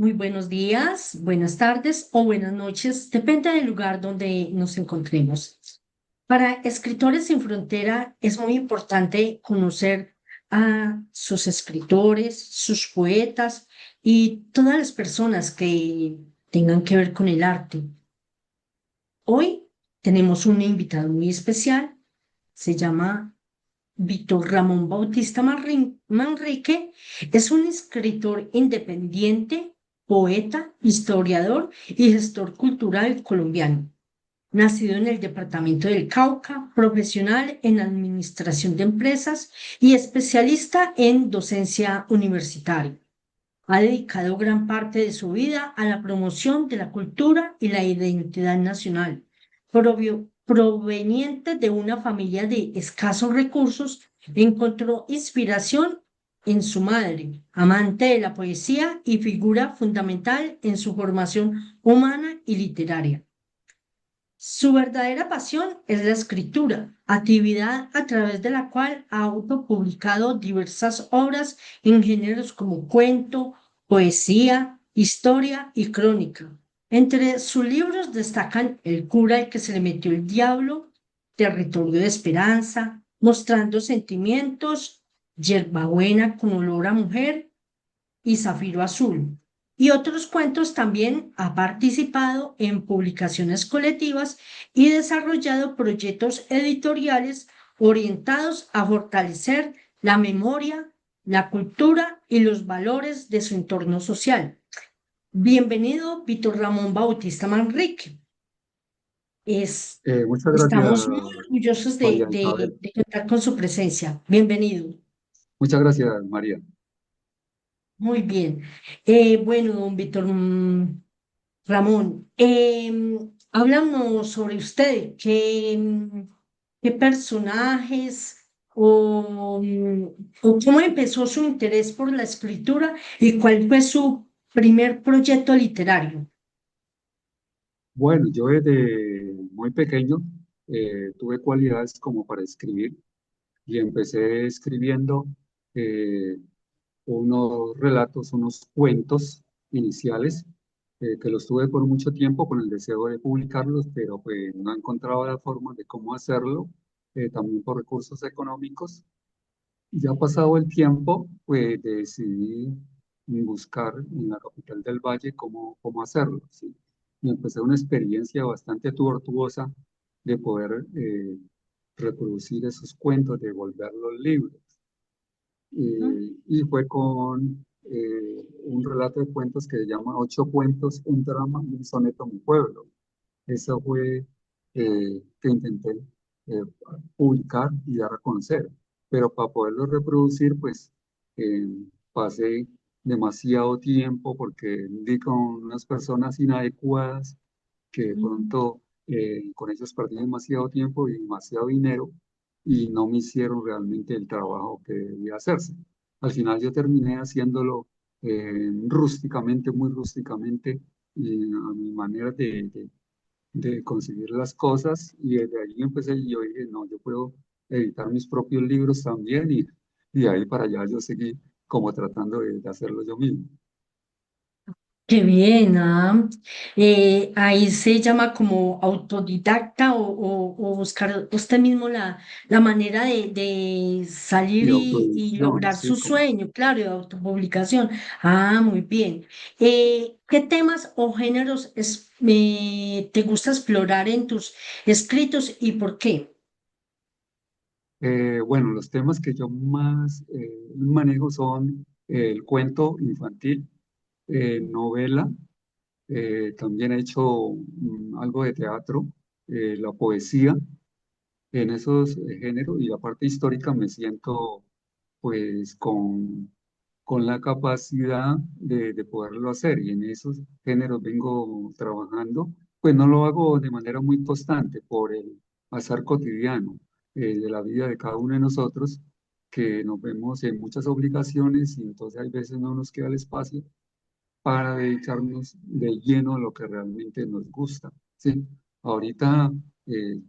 Muy buenos días, buenas tardes o buenas noches, depende del lugar donde nos encontremos. Para Escritores Sin Frontera es muy importante conocer a sus escritores, sus poetas y todas las personas que tengan que ver con el arte. Hoy tenemos un invitado muy especial, se llama Víctor Ramón Bautista Manrique. Es un escritor independiente, poeta, historiador y gestor cultural colombiano. Nacido en el departamento del Cauca, profesional en administración de empresas y especialista en docencia universitaria. Ha dedicado gran parte de su vida a la promoción de la cultura y la identidad nacional. Proveniente de una familia de escasos recursos, encontró inspiración en su madre, amante de la poesía y figura fundamental en su formación humana y literaria. Su verdadera pasión es la escritura, actividad a través de la cual ha autopublicado diversas obras en géneros como cuento, poesía, historia y crónica. Entre sus libros destacan El cura al que se le metió el diablo, Territorio de Esperanza, Mostrando Sentimientos, Yerbabuena con olor a mujer y Zafiro Azul. Y otros cuentos también ha participado en publicaciones colectivas y desarrollado proyectos editoriales orientados a fortalecer la memoria, la cultura y los valores de su entorno social. Bienvenido, Víctor Ramón Bautista Manrique. Muchas gracias, Estamos muy orgullosos María Isabel. de contar con su presencia. Bienvenido. Muchas gracias, María. Muy bien. Bueno, don Víctor Ramón, háblanos sobre usted, qué personajes o cómo empezó su interés por la escritura y cuál fue su primer proyecto literario. Bueno, yo desde muy pequeño tuve cualidades como para escribir y empecé escribiendo eh, unos relatos, unos cuentos iniciales que los tuve por mucho tiempo con el deseo de publicarlos, pero pues no encontraba la forma de cómo hacerlo, también por recursos económicos. Ya pasado el tiempo, pues decidí buscar en la capital del Valle cómo hacerlo, ¿sí? Y empecé una experiencia bastante tortuosa de poder reproducir esos cuentos, de volverlos libros. Ujú. Y fue con un relato de cuentos que se llama Ocho cuentos, un drama y un soneto a mi pueblo. Eso fue que intenté eh, publicar y dar a conocer. Pero para poderlo reproducir, pues eh, pasé demasiado tiempo porque di con unas personas inadecuadas que de Mm. pronto con ellos perdí demasiado tiempo y demasiado dinero y no me hicieron realmente el trabajo que debía hacerse. Al final yo terminé haciéndolo rústicamente, muy rústicamente, y a mi manera de conseguir las cosas y desde ahí empecé y yo dije, no, yo puedo editar mis propios libros también y de ahí para allá yo seguí como tratando de hacerlo yo mismo. Qué bien, ah. Ahí se llama como autodidacta o buscar usted mismo la manera de salir Y y autoedición, lograr sí, su como, sueño, claro, de autopublicación. Ah, muy bien. ¿Qué temas o géneros te gusta explorar en tus escritos y por qué? bueno, los temas que yo más manejo son el cuento infantil, novela, también he hecho algo de teatro, la poesía. En esos géneros y la parte histórica me siento pues con la capacidad de poderlo hacer y en esos géneros vengo trabajando, pues no lo hago de manera muy constante por el azar cotidiano de la vida de cada uno de nosotros, que nos vemos en muchas obligaciones y entonces hay veces no nos queda el espacio para dedicarnos de lleno a lo que realmente nos gusta, ¿sí? Ahorita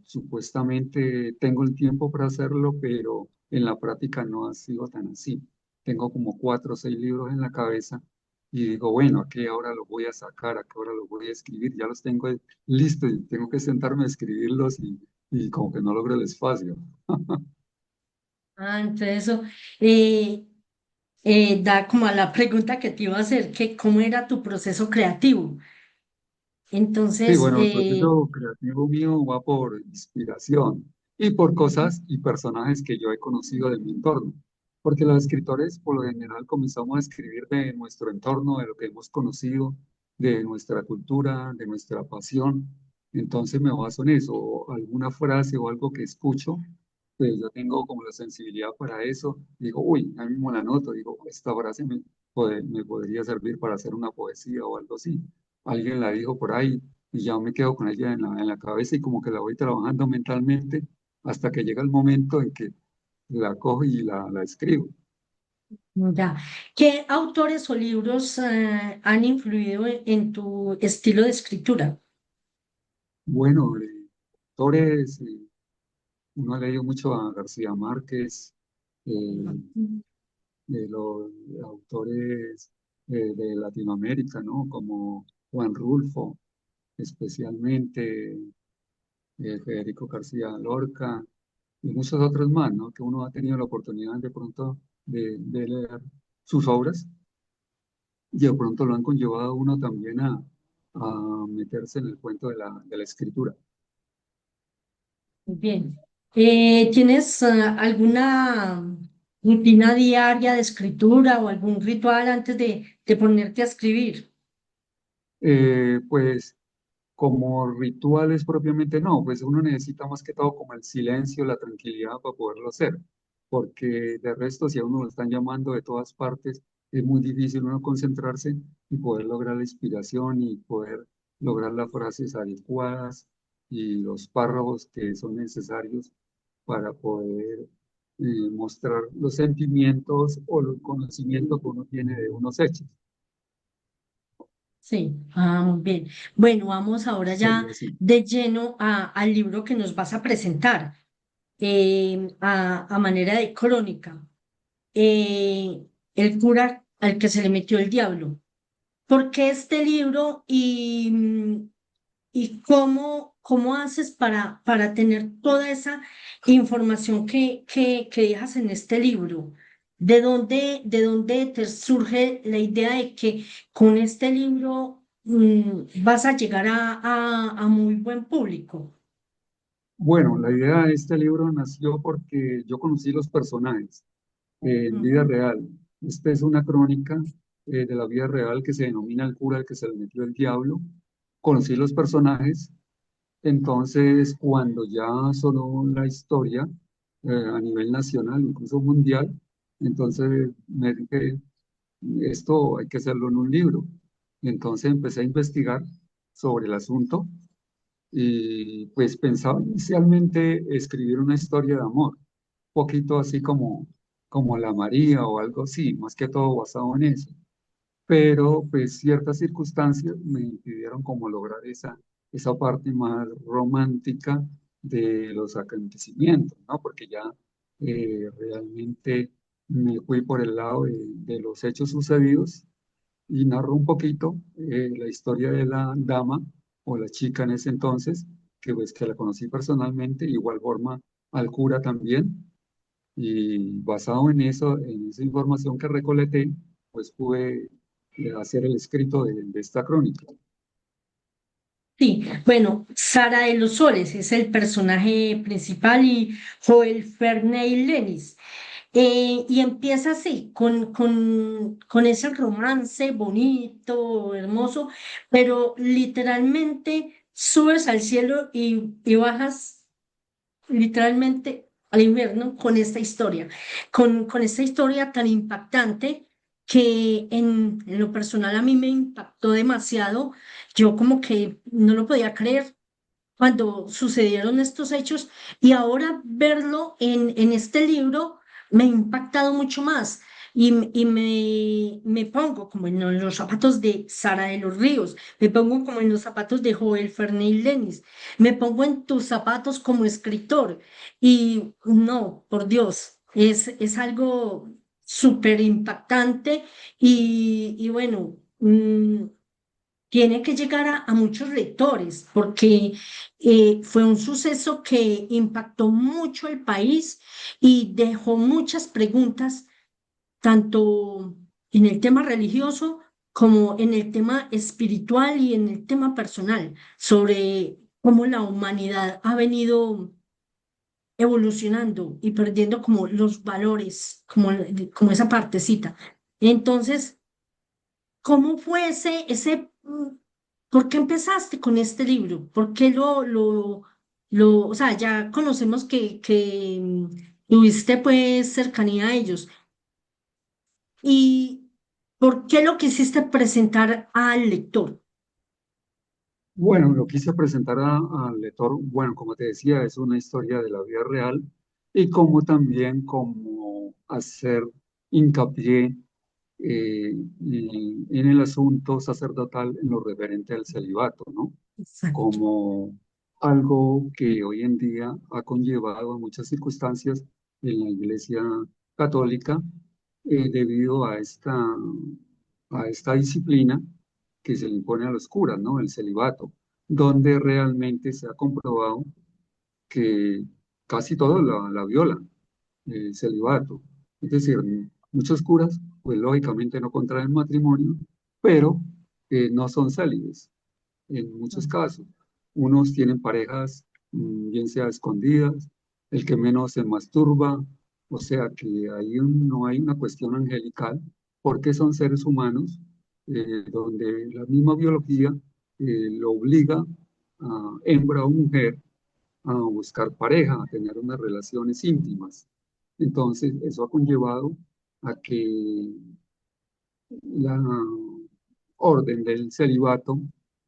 supuestamente tengo el tiempo para hacerlo, pero en la práctica no ha sido tan así. Tengo como cuatro o seis libros en la cabeza y digo, bueno, ¿a qué hora lo voy a sacar? ¿A qué hora lo voy a escribir? Ya los tengo listos y tengo que sentarme a escribirlos y como que no logro el espacio. Entonces eso eh, da como a la pregunta que te iba a hacer, que cómo era tu proceso creativo. Sí, Entonces, bueno, el proceso creativo mío va por inspiración y por cosas y personajes que yo he conocido de mi entorno. Porque los escritores, por lo general, comenzamos a escribir de nuestro entorno, de lo que hemos conocido, de nuestra cultura, de nuestra pasión. Entonces me baso en eso, o alguna frase o algo que escucho, pues yo tengo como la sensibilidad para eso. Digo, uy, a mí mismo la noto, digo, esta frase me podría servir para hacer una poesía o algo así. Alguien la dijo por ahí y ya me quedo con ella en la cabeza y como que la voy trabajando mentalmente hasta que llega el momento en que la cojo y la escribo. ya, ¿qué autores o libros han influido en tu estilo de escritura? Bueno, autores, uno ha leído mucho a García Márquez, eh, de los autores de Latinoamérica, ¿no? Como Juan Rulfo, especialmente Federico García Lorca y muchos otros más, ¿no? Que uno ha tenido la oportunidad de pronto de leer sus obras y de pronto lo han conllevado a uno también a meterse en el cuento de la escritura. Bien. ¿Tienes alguna rutina diaria de escritura o algún ritual antes de ponerte a escribir? Pues como rituales propiamente no, pues uno necesita más que todo como el silencio, la tranquilidad para poderlo hacer, porque de resto si a uno lo están llamando de todas partes, es muy difícil uno concentrarse y poder lograr la inspiración y poder lograr las frases adecuadas y los párrafos que son necesarios para poder mostrar los sentimientos o los conocimientos que uno tiene de unos hechos. Sí, muy bien. Bueno, vamos ahora ya Sería así. de lleno al libro que nos vas a presentar a manera de crónica. El cura al que se le metió el diablo. ¿Por qué este libro y cómo haces para tener toda esa información que dejas en este libro? ¿De dónde te surge la idea de que con este libro vas a llegar a muy buen público? Bueno, la idea de este libro nació porque yo conocí los personajes en vida Ujú. real. Esta es una crónica de la vida real que se denomina El cura al que se le metió el diablo. Conocí los personajes, entonces cuando ya sonó la historia a nivel nacional, incluso mundial, entonces me dije, esto hay que hacerlo en un libro. Entonces empecé a investigar sobre el asunto y pues pensaba inicialmente escribir una historia de amor, un poquito así como la María o algo así, más que todo basado en eso. Pero pues ciertas circunstancias me impidieron como lograr esa parte más romántica de los acontecimientos, ¿no? Porque ya realmente me fui por el lado de los hechos sucedidos y narro un poquito la historia de la dama o la chica en ese entonces, que pues que la conocí personalmente, igual forma al cura también, y basado en eso, en esa información que recolecté, pues pude hacer el escrito de esta crónica. Sí, bueno, Sara de los Soles es el personaje principal y Joel Ferney Lenis. Y empieza así, con ese romance bonito, hermoso, pero literalmente subes al cielo y bajas literalmente al infierno con esta historia, con esta historia tan impactante que en lo personal a mí me impactó demasiado. Yo como que no lo podía creer cuando sucedieron estos hechos y ahora verlo en este libro me ha impactado mucho más y me pongo como en los zapatos de Sara de los Ríos, me pongo como en los zapatos de Joel Fernández Lenis, me pongo en tus zapatos como escritor y no, por Dios, es algo súper impactante y bueno. mm, tiene que llegar a muchos lectores porque fue un suceso que impactó mucho el país y dejó muchas preguntas, tanto en el tema religioso como en el tema espiritual y en el tema personal, sobre cómo la humanidad ha venido evolucionando y perdiendo como los valores, como esa partecita. Entonces, ¿cómo fue por qué empezaste con este libro? ¿Por qué o sea, ya conocemos que tuviste pues cercanía a ellos? ¿Y por qué lo quisiste presentar al lector? Bueno, lo quise presentar al lector, bueno, como te decía, es una historia de la vida real y como también como hacer hincapié en el asunto sacerdotal en lo referente al celibato, ¿no? Exacto. Como algo que hoy en día ha conllevado a muchas circunstancias en la Iglesia Católica debido a esta disciplina que se le impone a los curas, ¿no? El celibato, donde realmente se ha comprobado que casi todos la violan, el celibato. Es decir, muchos curas, pues lógicamente no contraen matrimonio, pero no son célibes en muchos casos. Unos tienen parejas, bien sea escondidas, el que menos se masturba, o sea que ahí no hay una cuestión angelical, porque son seres humanos donde la misma biología lo obliga a hembra o mujer a buscar pareja, a tener unas relaciones íntimas. Entonces, eso ha conllevado a que la orden del celibato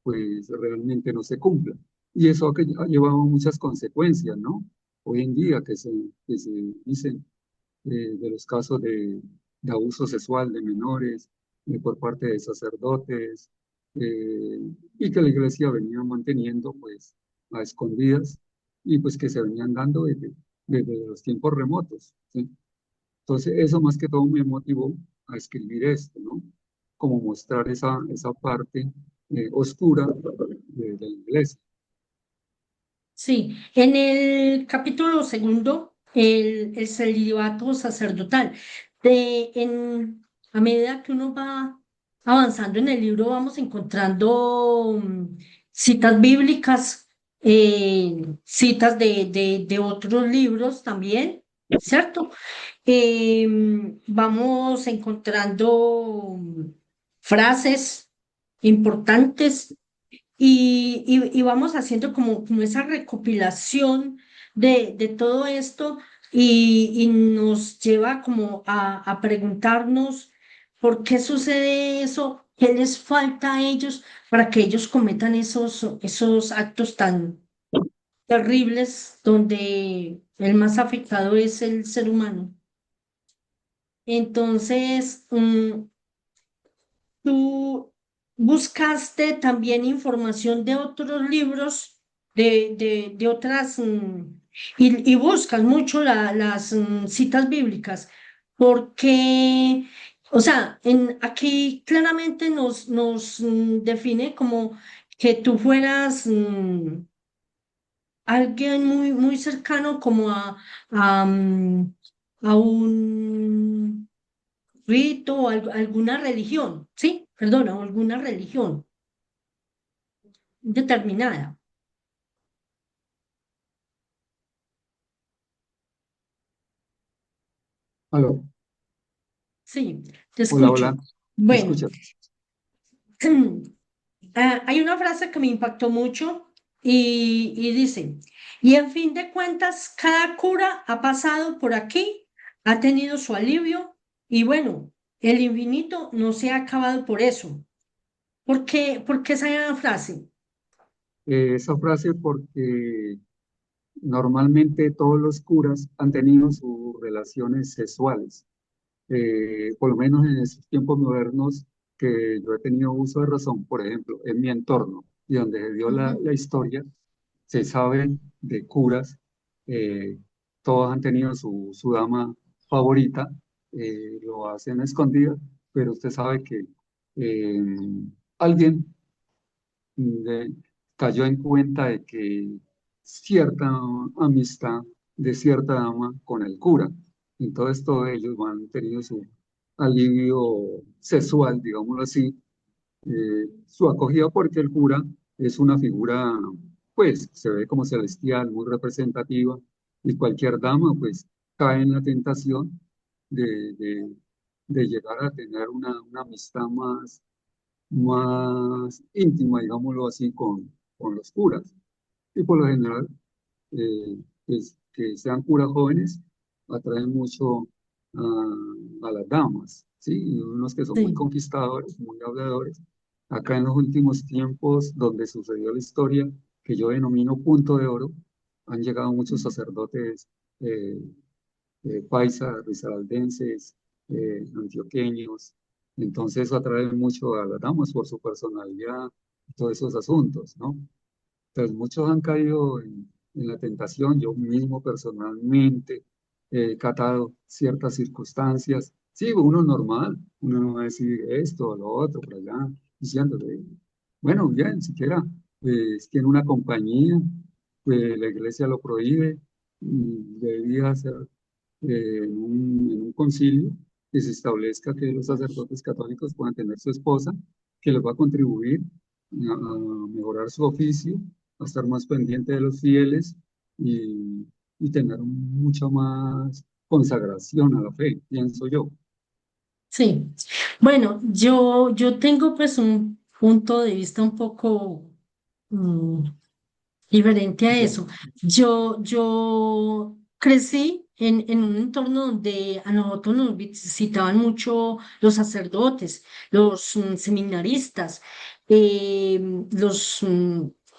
pues realmente no se cumpla. Y eso ha llevado a muchas consecuencias, ¿no? Hoy en día que se dicen de los casos de abuso sexual de menores por parte de sacerdotes eh, y que la iglesia venía manteniendo pues a escondidas y pues que se venían dando desde los tiempos remotos, ¿sí? Entonces, eso más que todo me motivó a escribir esto, ¿no? Como mostrar esa parte oscura de la iglesia. Sí, en el capítulo segundo, el celibato sacerdotal, a medida que uno va avanzando en el libro, vamos encontrando citas bíblicas, citas de otros libros también, ¿cierto? Vamos encontrando frases importantes y vamos haciendo como esa recopilación de todo esto y nos lleva como a preguntarnos por qué sucede eso, qué les falta a ellos para que ellos cometan esos actos tan terribles donde el más afectado es el ser humano. Entonces, tú buscaste también información de otros libros, de otras, y buscas mucho las citas bíblicas, porque, o sea, aquí claramente nos define como que tú fueras alguien muy cercano como a un rito o alguna religión, ¿sí? Perdona, o alguna religión determinada. Aló, Sí, te hola, escucho. hola, ¿me Bueno, escuchas? hay una frase que me impactó mucho y dice, y en fin de cuentas, cada cura ha pasado por aquí, ha tenido su alivio y bueno, el infinito no se ha acabado por eso. Por qué esa frase? Esa frase porque normalmente todos los curas han tenido sus relaciones sexuales. Por lo menos en estos tiempos modernos que yo he tenido uso de razón, por ejemplo, en mi entorno y donde se dio Ujú. la historia, se sabe de curas, eh, todos han tenido su dama favorita, lo hacen a escondidas, pero usted sabe que eh, alguien de- cayó en cuenta de que cierta amistad de cierta dama con el cura. Entonces todos ellos van teniendo su alivio sexual, digámoslo así, su acogida porque el cura es una figura, pues se ve como celestial, muy representativa, y cualquier dama pues cae en la tentación de, de- de llegar a tener una amistad más íntima, digámoslo así, con los curas. Y por lo general, pues, que sean curas jóvenes atraen mucho a las damas, ¿sí? Y unos que son muy Sí, conquistadores, muy habladores. Acá en los últimos tiempos, donde sucedió la historia que yo denomino punto de oro, han llegado muchos sacerdotes eh, paisas, risaraldenses, antioqueños. Entonces eso atrae mucho a las damas por su personalidad y todos esos asuntos, ¿no? Entonces muchos han caído en la tentación. Yo mismo personalmente he catado ciertas circunstancias. Sí, uno normal, uno no va a decir esto o lo otro por allá, diciéndole, bueno, bien, siquiera pues, tiene una compañía, pues la iglesia lo prohíbe, y debería ser en un concilio que se establezca que los sacerdotes católicos puedan tener su esposa, que les va a contribuir a mejorar su oficio, a estar más pendiente de los fieles y tener mucha más consagración a la fe, pienso yo. sí. Bueno, yo tengo pues un punto de vista un poco mm, diferente a Ya, eso. Yo crecí en un entorno donde a nosotros nos visitaban mucho los sacerdotes, los seminaristas, los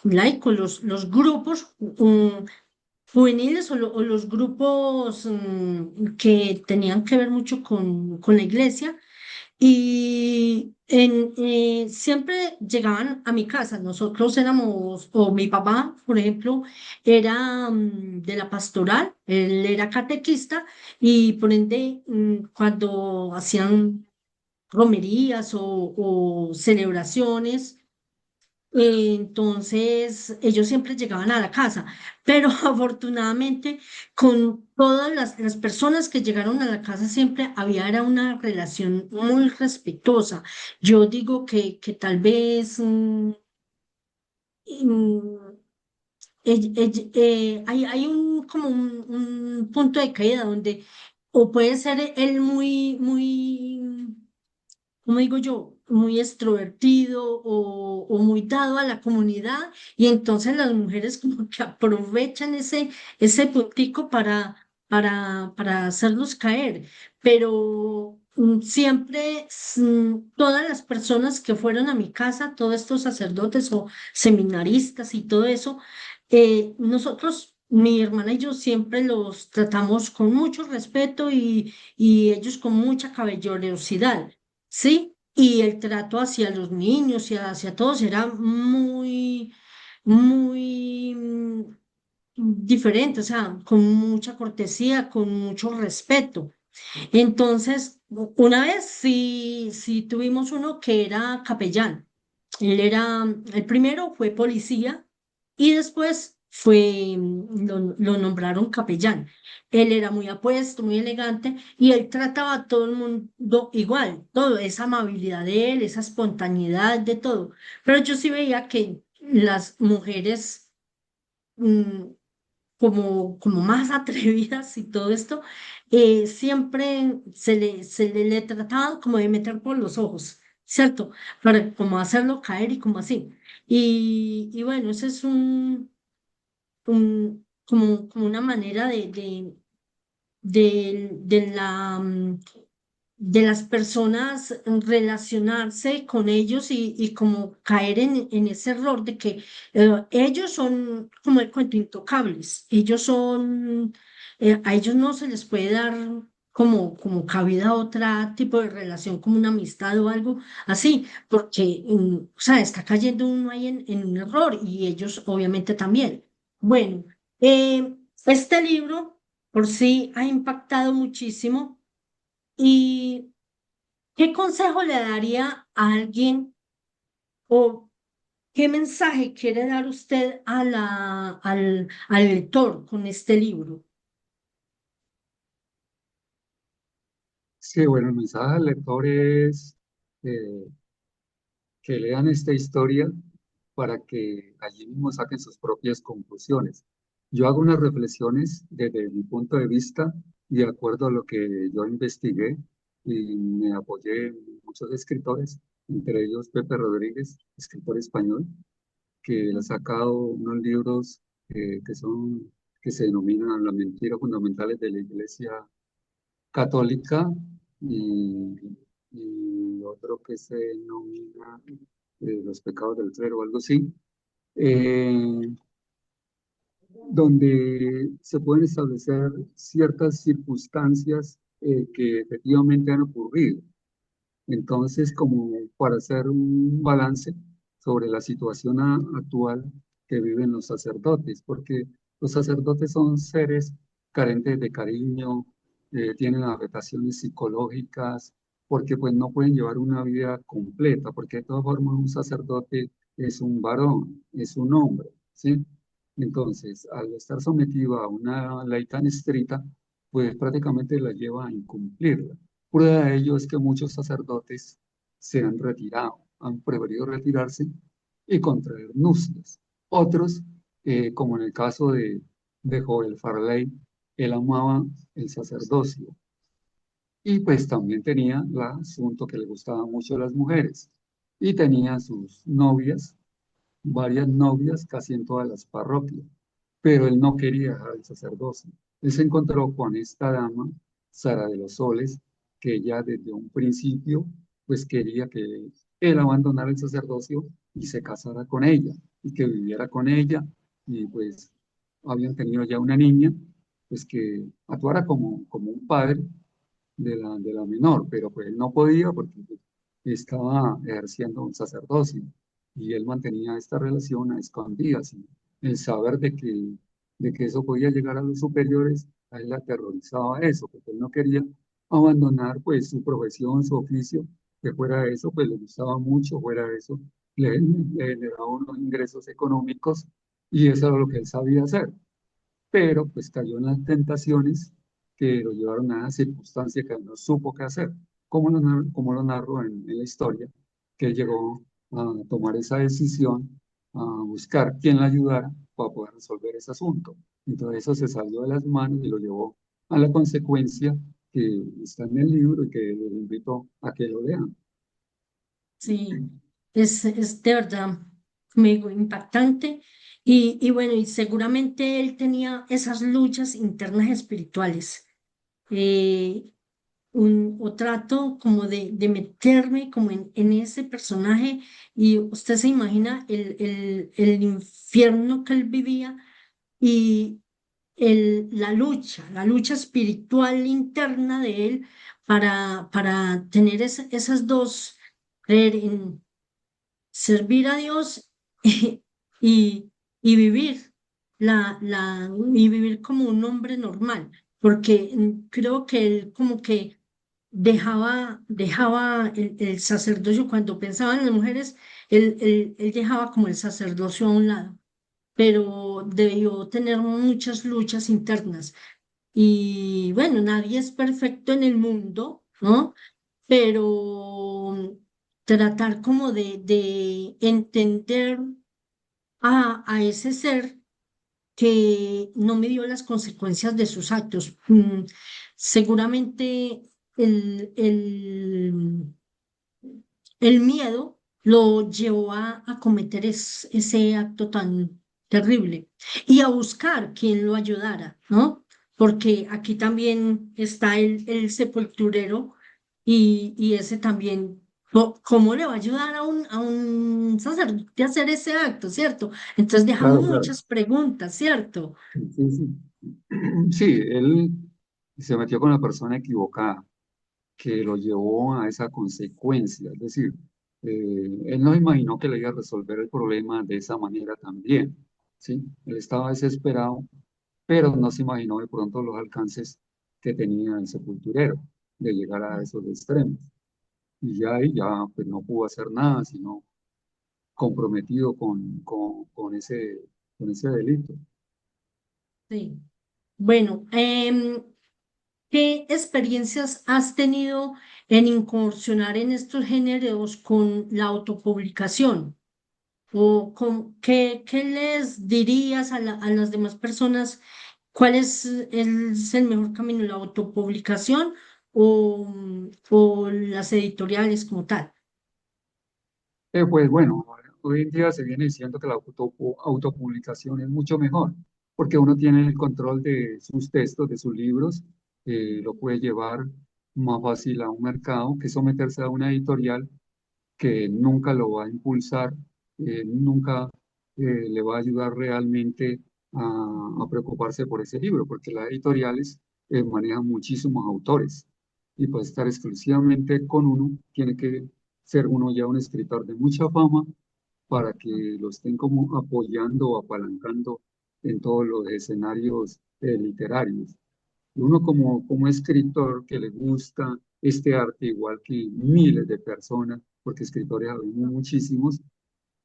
laicos, los grupos juveniles o los grupos que tenían que ver mucho con la iglesia y siempre llegaban a mi casa. Nosotros éramos, o mi papá, por ejemplo, era de la pastoral, él era catequista y por ende, cuando hacían romerías o celebraciones, entonces ellos siempre llegaban a la casa, pero afortunadamente con todas las personas que llegaron a la casa siempre había era una relación muy respetuosa. Yo digo que tal vez mm, hay un como un punto de caída donde o puede ser él muy como digo yo, muy extrovertido o muy dado a la comunidad y entonces las mujeres como que aprovechan ese puntico para hacerlos caer, pero siempre todas las personas que fueron a mi casa, todos estos sacerdotes o seminaristas y todo eso, nosotros... Mi hermana y yo siempre los tratamos con mucho respeto y ellos con mucha caballerosidad. Sí, y el trato hacia los niños y hacia todos era muy diferente, o sea, con mucha cortesía, con mucho respeto. Entonces, una vez sí tuvimos uno que era capellán. Él era, el primero fue policía y después lo nombraron capellán. Él era muy apuesto, muy elegante y él trataba a todo el mundo igual, todo, esa amabilidad de él, esa espontaneidad de todo. Pero yo sí veía que las mujeres mm, como más atrevidas y todo esto, siempre le trataba como de meter por los ojos, ¿cierto? Para como hacerlo caer y como así. Y bueno, ese es como una manera de las personas relacionarse con ellos y como caer en ese error de que ellos son, como el cuento, intocables. Ellos son, a ellos no se les puede dar como cabida a otro tipo de relación, como una amistad o algo así, porque, o sea, está cayendo uno ahí en un error y ellos obviamente también. Bueno, este libro por sí ha impactado muchísimo y ¿Qué consejo le daría a alguien o qué mensaje quiere dar usted a al lector con este libro? Sí, bueno, el mensaje al lector es eh, que lean esta historia para que allí mismo saquen sus propias conclusiones. Yo hago unas reflexiones desde mi punto de vista y de acuerdo a lo que yo investigué y me apoyé en muchos escritores, entre ellos Pepe Rodríguez, escritor español, que ha sacado unos libros que se denominan Las mentiras fundamentales de la Iglesia Católica y, y otro que se denomina Los pecados del clero o algo así, eh, donde se pueden establecer ciertas circunstancias que efectivamente han ocurrido. Entonces, como para hacer un balance sobre la situación actual que viven los sacerdotes, porque los sacerdotes son seres carentes de cariño, tienen afectaciones psicológicas, porque pues no pueden llevar una vida completa, porque de todas formas un sacerdote es un varón, es un hombre, ¿sí? Entonces, al estar sometido a una ley tan estricta, pues prácticamente la lleva a incumplirla. Prueba de ello es que muchos sacerdotes se han retirado, han preferido retirarse y contraer nupcias. Otros, como en el caso de Joel Farley, él amaba el sacerdocio y pues también tenía el asunto que le gustaba mucho a las mujeres y tenía sus novias, varias novias casi en todas las parroquias, pero él no quería dejar el sacerdocio. Él se encontró con esta dama, Sara de los Soles, que ella desde un principio pues quería que él abandonara el sacerdocio y se casara con ella y que viviera con ella y pues habían tenido ya una niña, pues que actuara como un padre de la menor, pero pues él no podía porque pues, estaba ejerciendo un sacerdocio y él mantenía esta relación a escondidas. Y el saber de que eso podía llegar a los superiores, a él le aterrorizaba eso, porque él no quería abandonar pues su profesión, su oficio, que fuera eso, pues le gustaba mucho, fuera eso, le generaba unos ingresos económicos y eso era lo que él sabía hacer, pero pues cayó en las tentaciones que lo llevaron a una circunstancia que él no supo qué hacer. Como lo narro en la historia, que él llegó a tomar esa decisión, a buscar quién le ayudara para poder resolver ese asunto. Entonces eso se salió de las manos y lo llevó a la consecuencia que está en el libro y que les invito a que lo lean. Sí, es de verdad muy impactante y bueno, y seguramente él tenía esas luchas internas espirituales. Eh, o trato como de meterme como en ese personaje y usted se imagina el infierno que él vivía y la lucha espiritual interna de él para tener esas dos, creer en servir a Dios y, y vivir y vivir como un hombre normal, porque creo que él como que dejaba el sacerdocio cuando pensaba en las mujeres, él dejaba como el sacerdocio a un lado, pero debió tener muchas luchas internas. Y bueno, nadie es perfecto en el mundo, ¿no? Pero tratar como de entender a ese ser que no midió las consecuencias de sus actos. Seguramente el miedo lo llevó a cometer ese acto tan terrible y a buscar quien lo ayudara, ¿no? Porque aquí también está el sepulturero y ese también, ¿cómo le va a ayudar a un sacerdote a hacer ese acto, cierto? Entonces deja Claro, claro. muchas preguntas, ¿cierto? Sí, sí. Sí, él se metió con la persona equivocada, que lo llevó a esa consecuencia. Es decir, él no imaginó que le iba a resolver el problema de esa manera también, ¿sí? Él estaba desesperado, pero no se imaginó de pronto los alcances que tenía el sepulturero de llegar a esos extremos. y ya ahí ya pues no pudo hacer nada, sino comprometido con ese delito. Sí. Bueno, ¿qué experiencias has tenido en incursionar en estos géneros con la autopublicación? ¿O qué les dirías a las demás personas? ¿Cuál es el mejor camino, la autopublicación o las editoriales como tal? Pues bueno, hoy en día se viene diciendo que la autopublicación es mucho mejor, porque uno tiene el control de sus textos, de sus libros, lo puede llevar más fácil a un mercado que someterse a una editorial que nunca lo va a impulsar, nunca le va a ayudar realmente a preocuparse por ese libro, porque las editoriales manejan muchísimos autores y para estar exclusivamente con uno, tiene que ser uno ya un escritor de mucha fama para que lo estén como apoyando o apalancando en todos los escenarios literarios. Y uno como escritor que le gusta este arte, igual que miles de personas, porque escritores habemos muchísimos,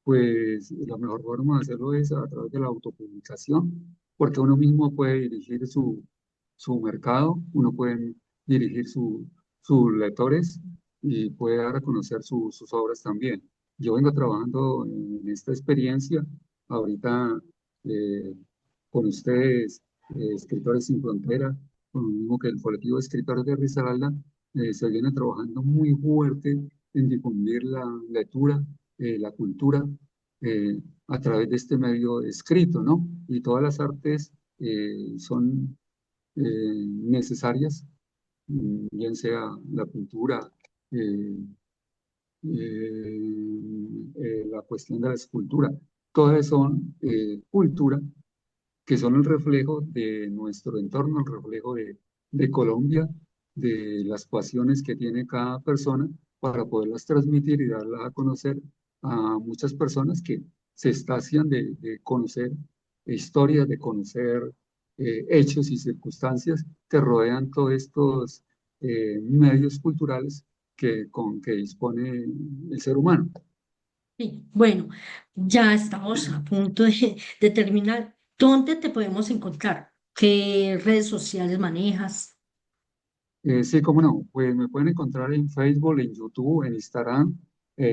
pues la mejor forma de hacerlo es a través de la autopublicación, porque uno mismo puede dirigir su mercado, uno puede dirigir sus lectores y puede dar a conocer sus obras también. Yo vengo trabajando en esta experiencia ahorita eh, con ustedes, Escritores Sin Frontera, con lo mismo que el colectivo de escritores de Risaralda, se viene trabajando muy fuerte en difundir la lectura, la cultura, a través de este medio escrito, ¿no? Y todas las artes son necesarias, bien sea la pintura, eh, la cuestión de la escultura, todas son cultura que son el reflejo de nuestro entorno, el reflejo de Colombia, de las pasiones que tiene cada persona para poderlas transmitir y darlas a conocer a muchas personas que se estacian de conocer historias, de conocer hechos y circunstancias que rodean todos estos medios culturales con que dispone el ser humano. Sí, bueno, ya estamos a punto de terminar. ¿Dónde te podemos encontrar? ¿Qué redes sociales manejas? Sí, cómo no, pues me pueden encontrar en Facebook, en YouTube, en Instagram,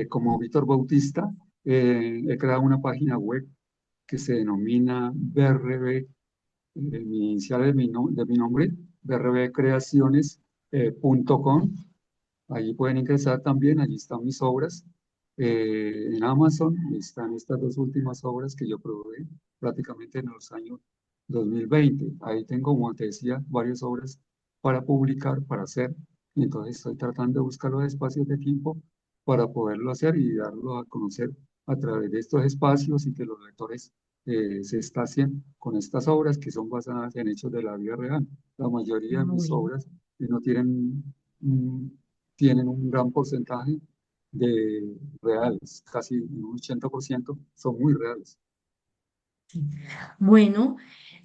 como Víctor Bautista. He creado una página web que se denomina BRB, mi inicial de mi nombre, brbcreaciones.com. Allí pueden ingresar también, allí están mis obras. En Amazon están estas dos últimas obras que yo probé prácticamente en los años 2020. Ahí tengo, como te decía, varias obras para publicar, para hacer. Y entonces estoy tratando de buscar los espacios de tiempo para poderlo hacer y darlo a conocer a través de estos espacios y que los lectores se estacien con estas obras que son basadas en hechos de la vida real. La mayoría de mis Bueno, obras no tienen mm, tienen un gran porcentaje de reales, casi un 80% son muy reales. sí. Bueno,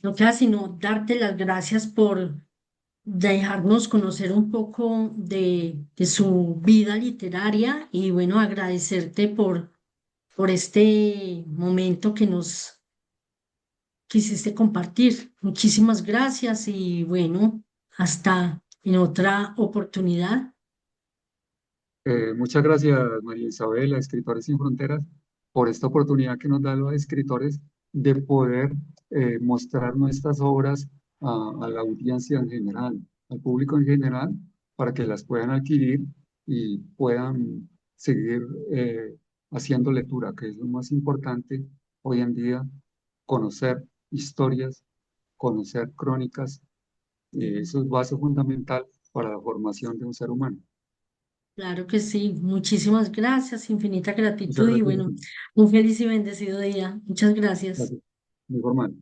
no queda sino darte las gracias por dejarnos conocer un poco de su vida literaria y bueno, agradecerte por este momento que nos quisiste compartir. Muchísimas gracias y bueno, hasta en otra oportunidad. Muchas gracias, María Isabel, a Escritores Sin Fronteras, por esta oportunidad que nos dan los escritores de poder mostrar nuestras obras a la audiencia en general, al público en general, para que las puedan adquirir y puedan seguir haciendo lectura, que es lo más importante hoy en día, conocer historias, conocer crónicas, eso es base fundamental para la formación de un ser humano. Claro que sí, muchísimas gracias, infinita Muchas gratitud y gracias a bueno, ti. un feliz y bendecido día. Muchas gracias. Gracias. Muy formal.